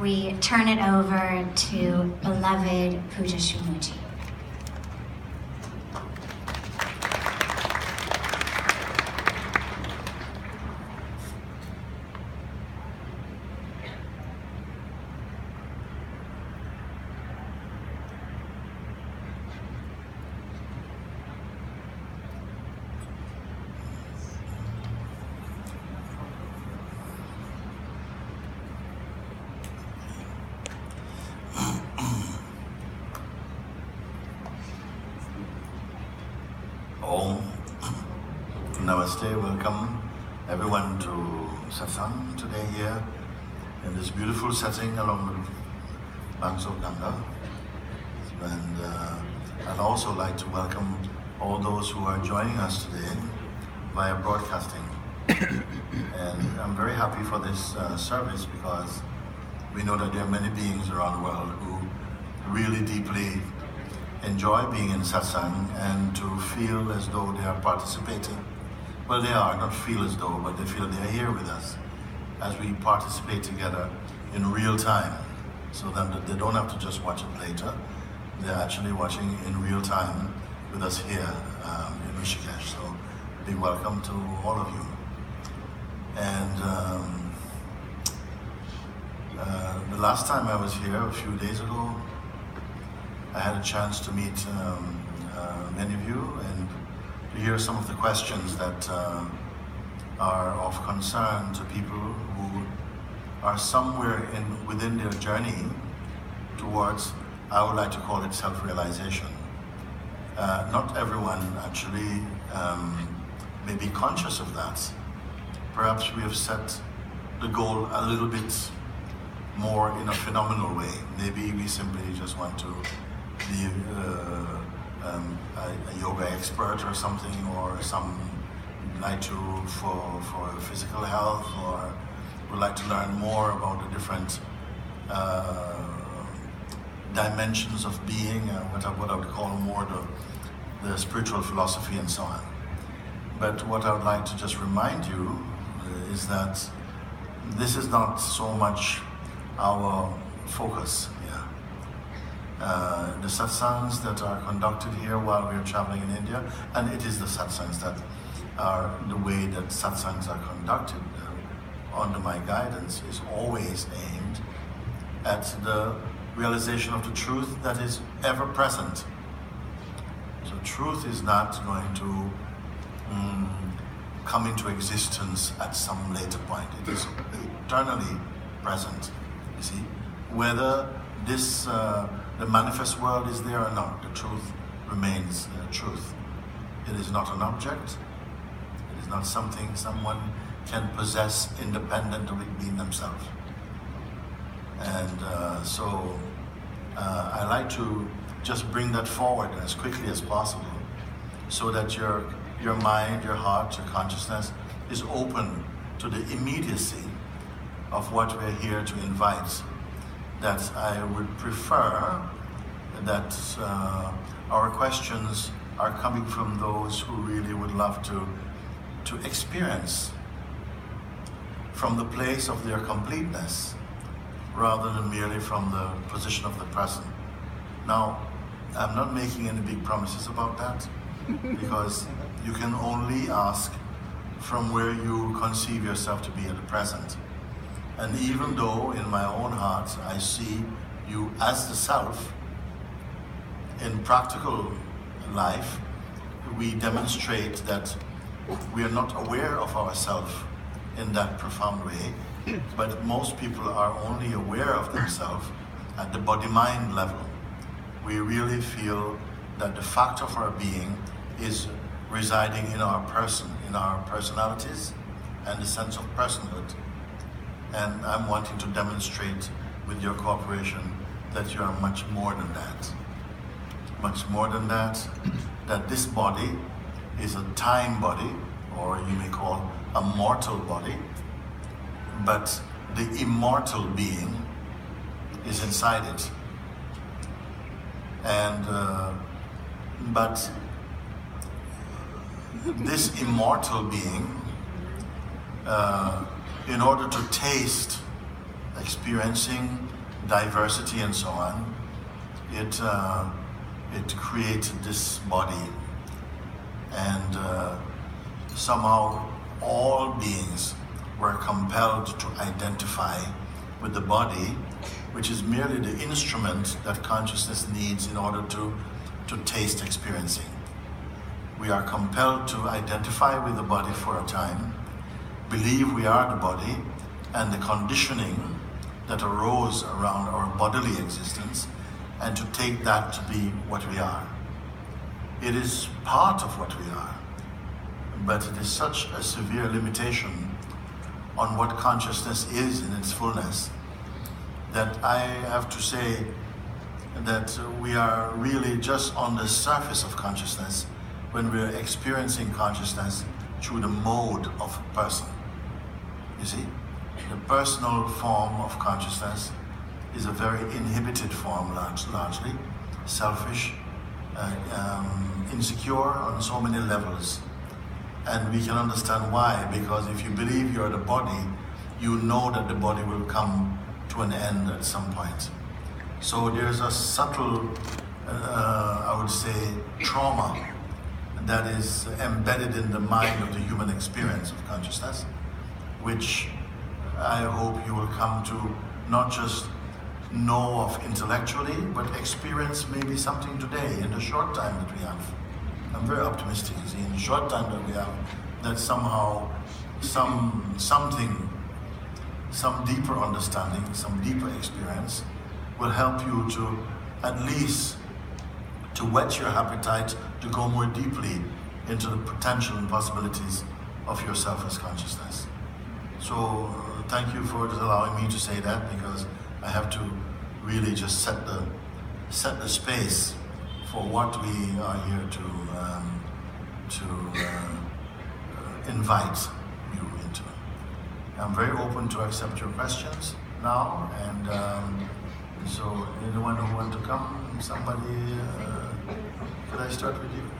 we turn it over to beloved Pujashri Mooji. Namaste, welcome everyone to Satsang today here in this beautiful setting along the banks of Ganga. And I'd also like to welcome all those who are joining us today via broadcasting. And I'm very happy for this service because we know that there are many beings around the world who really deeply enjoy being in Satsang and to feel as though they are participating. Well, they are, not feel as though, but they feel they are here with us as we participate together in real time, so that they don't have to just watch it later. They're actually watching in real time with us here in Rishikesh. So big welcome to all of you. And the last time I was here, a few days ago, I had a chance to meet many of you and to hear some of the questions that are of concern to people who are somewhere within their journey towards, I would like to call it self-realization. Not everyone actually may be conscious of that. Perhaps we have set the goal a little bit more in a phenomenal way. Maybe we simply just want to be a yoga expert or something, or some like to for physical health, or would like to learn more about the different dimensions of being, what I would call more the spiritual philosophy and so on. But what I would like to just remind you is that this is not so much our focus here. The satsangs that are conducted here while we are traveling in India, and it is the satsangs that are the way that satsangs are conducted under my guidance, is always aimed at the realization of the truth that is ever present. So truth is not going to come into existence at some later point. It is eternally present, you see. Whether this the manifest world is there or not, the truth remains truth. It is not an object. It is not something someone can possess independent of it being themselves. And so I like to just bring that forward as quickly as possible, so that your mind, your heart, your consciousness is open to the immediacy of what we're here to invite. That I would prefer that our questions are coming from those who really would love to experience from the place of their completeness, rather than merely from the position of the present. Now, I'm not making any big promises about that, because you can only ask from where you conceive yourself to be at the present. And even though in my own heart I see you as the self, in practical life we demonstrate that we are not aware of ourselves in that profound way, but most people are only aware of themselves at the body-mind level. We really feel that the fact of our being is residing in our person, in our personalities, and the sense of personhood. And I'm wanting to demonstrate with your cooperation that you are much more than that. Much more than that, that this body is a time body, or you may call a mortal body, but the immortal being is inside it. And but this immortal being, in order to taste experiencing diversity and so on, it created this body, and somehow all beings were compelled to identify with the body, which is merely the instrument that consciousness needs in order to taste experiencing. We are compelled to identify with the body for a time, believe we are the body, and the conditioning that arose around our bodily existence, and to take that to be what we are. It is part of what we are, but it is such a severe limitation on what consciousness is in its fullness that I have to say that we are really just on the surface of consciousness when we're experiencing consciousness through the mode of person. You see, the personal form of consciousness is a very inhibited form, largely selfish, insecure on so many levels. And we can understand why, because if you believe you're the body, you know that the body will come to an end at some point. So there's a subtle, I would say, trauma that is embedded in the mind of the human experience of consciousness, which I hope you will come to not just know of intellectually, but experience maybe something today in the short time that we have. I'm very optimistic, you see, in the short time that we have, that somehow some deeper understanding, some deeper experience will help you to at least to whet your appetite to go more deeply into the potential and possibilities of yourself as consciousness. So thank you for allowing me to say that, because I have to really just set the space for what we are here to invite you into. I'm very open to accept your questions now, and so anyone who wants to come, somebody, could I start with you?